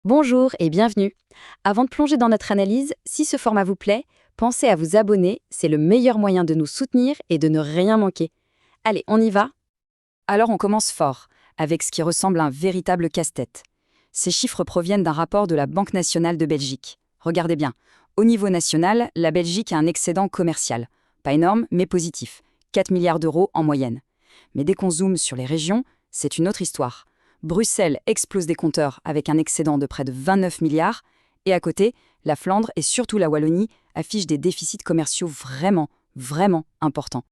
Bonjour et bienvenue. Avant de plonger dans notre analyse, si ce format vous plaît, pensez à vous abonner, c'est le meilleur moyen de nous soutenir et de ne rien manquer. Allez, on y va? Alors on commence fort, avec ce qui ressemble à un véritable casse-tête. Ces chiffres proviennent d'un rapport de la Banque nationale de Belgique. Regardez bien, au niveau national, la Belgique a un excédent commercial. Pas énorme, mais positif. 4 milliards d'euros en moyenne. Mais dès qu'on zoome sur les régions, c'est une autre histoire. Bruxelles explose des compteurs avec un excédent de près de 29 milliards, et à côté, la Flandre et surtout la Wallonie affichent des déficits commerciaux vraiment importants.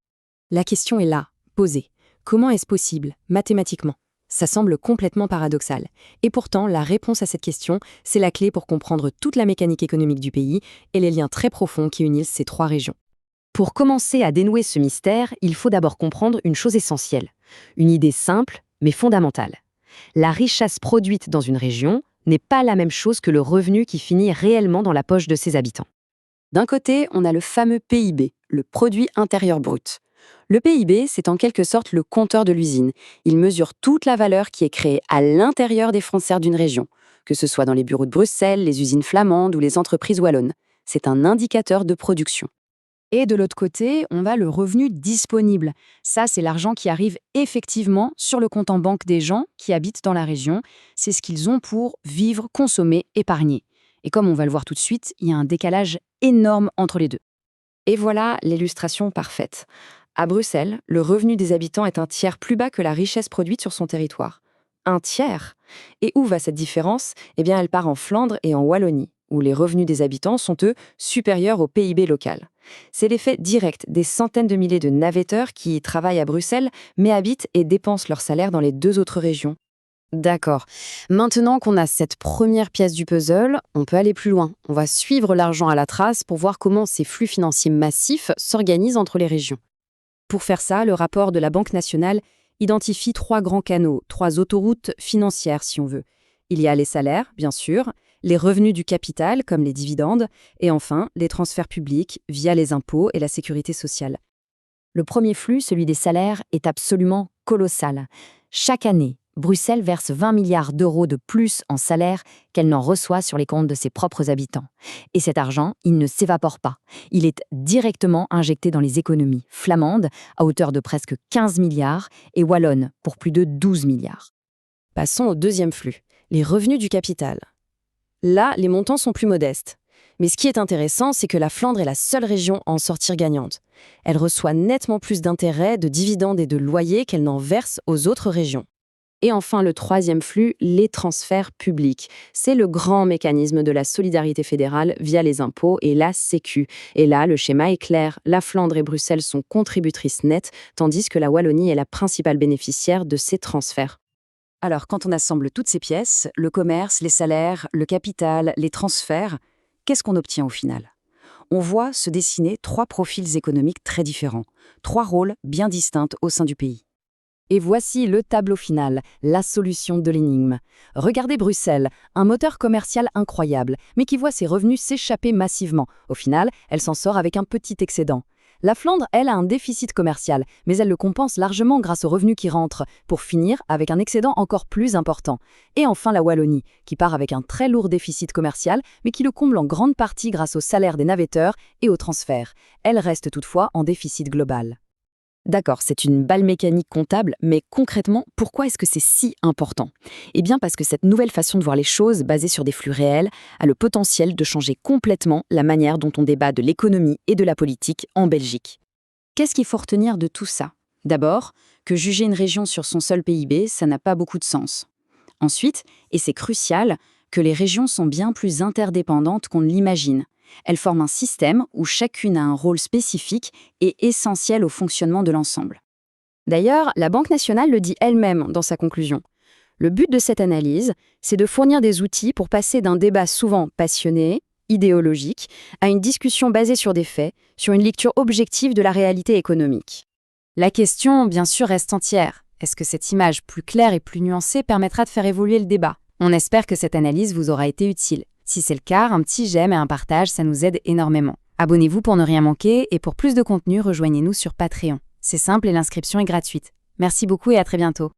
La question est là, posée. Comment est-ce possible, mathématiquement? Ça semble complètement paradoxal. Et pourtant, la réponse à cette question, c'est la clé pour comprendre toute la mécanique économique du pays et les liens très profonds qui unissent ces trois régions. Pour commencer à dénouer ce mystère, il faut d'abord comprendre une chose essentielle. Une idée simple, mais fondamentale. La richesse produite dans une région n'est pas la même chose que le revenu qui finit réellement dans la poche de ses habitants. D'un côté, on a le fameux PIB, le produit intérieur brut. Le PIB, c'est en quelque sorte le compteur de l'usine. Il mesure toute la valeur qui est créée à l'intérieur des frontières d'une région, que ce soit dans les bureaux de Bruxelles, les usines flamandes ou les entreprises wallonnes. C'est un indicateur de production. Et de l'autre côté, on a le revenu disponible. Ça, c'est l'argent qui arrive effectivement sur le compte en banque des gens qui habitent dans la région. C'est ce qu'ils ont pour vivre, consommer, épargner. Et comme on va le voir tout de suite, il y a un décalage énorme entre les deux. Et voilà l'illustration parfaite. À Bruxelles, le revenu des habitants est un tiers plus bas que la richesse produite sur son territoire. Un tiers. Et où va cette différence? Eh bien, elle part en Flandre et en Wallonie, où les revenus des habitants sont, eux, supérieurs au PIB local. C'est l'effet direct des centaines de milliers de navetteurs qui travaillent à Bruxelles, mais habitent et dépensent leur salaire dans les deux autres régions. D'accord. Maintenant qu'on a cette première pièce du puzzle, on peut aller plus loin. On va suivre l'argent à la trace pour voir comment ces flux financiers massifs s'organisent entre les régions. Pour faire ça, le rapport de la Banque nationale identifie trois grands canaux, trois autoroutes financières si on veut. Il y a les salaires, bien sûr, les revenus du capital, comme les dividendes, et enfin, les transferts publics via les impôts et la sécurité sociale. Le premier flux, celui des salaires, est absolument colossal. Chaque année, Bruxelles verse 20 milliards d'euros de plus en salaire qu'elle n'en reçoit sur les comptes de ses propres habitants. Et cet argent, il ne s'évapore pas. Il est directement injecté dans les économies flamandes à hauteur de presque 15 milliards et wallonnes pour plus de 12 milliards. Passons au deuxième flux, les revenus du capital. Là, les montants sont plus modestes. Mais ce qui est intéressant, c'est que la Flandre est la seule région à en sortir gagnante. Elle reçoit nettement plus d'intérêts, de dividendes et de loyers qu'elle n'en verse aux autres régions. Et enfin, le troisième flux, les transferts publics. C'est le grand mécanisme de la solidarité fédérale via les impôts et la Sécu. Et là, le schéma est clair. La Flandre et Bruxelles sont contributrices nettes, tandis que la Wallonie est la principale bénéficiaire de ces transferts. Alors, quand on assemble toutes ces pièces, le commerce, les salaires, le capital, les transferts, qu'est-ce qu'on obtient au final? On voit se dessiner trois profils économiques très différents, trois rôles bien distincts au sein du pays. Et voici le tableau final, la solution de l'énigme. Regardez Bruxelles, un moteur commercial incroyable, mais qui voit ses revenus s'échapper massivement. Au final, elle s'en sort avec un petit excédent. La Flandre, elle, a un déficit commercial, mais elle le compense largement grâce aux revenus qui rentrent, pour finir avec un excédent encore plus important. Et enfin la Wallonie, qui part avec un très lourd déficit commercial, mais qui le comble en grande partie grâce au salaire des navetteurs et aux transferts. Elle reste toutefois en déficit global. D'accord, c'est une balle mécanique comptable, mais concrètement, pourquoi est-ce que c'est si important? Eh bien parce que cette nouvelle façon de voir les choses, basée sur des flux réels, a le potentiel de changer complètement la manière dont on débat de l'économie et de la politique en Belgique. Qu'est-ce qu'il faut retenir de tout ça? D'abord, que juger une région sur son seul PIB, ça n'a pas beaucoup de sens. Ensuite, et c'est crucial, que les régions sont bien plus interdépendantes qu'on ne l'imagine. Elles forment un système où chacune a un rôle spécifique et essentiel au fonctionnement de l'ensemble. D'ailleurs, la Banque nationale le dit elle-même dans sa conclusion. Le but de cette analyse, c'est de fournir des outils pour passer d'un débat souvent passionné, idéologique, à une discussion basée sur des faits, sur une lecture objective de la réalité économique. La question, bien sûr, reste entière. Est-ce que cette image plus claire et plus nuancée permettra de faire évoluer le débat? On espère que cette analyse vous aura été utile. Si c'est le cas, un petit j'aime et un partage, ça nous aide énormément. Abonnez-vous pour ne rien manquer et pour plus de contenu, rejoignez-nous sur Patreon. C'est simple et l'inscription est gratuite. Merci beaucoup et à très bientôt.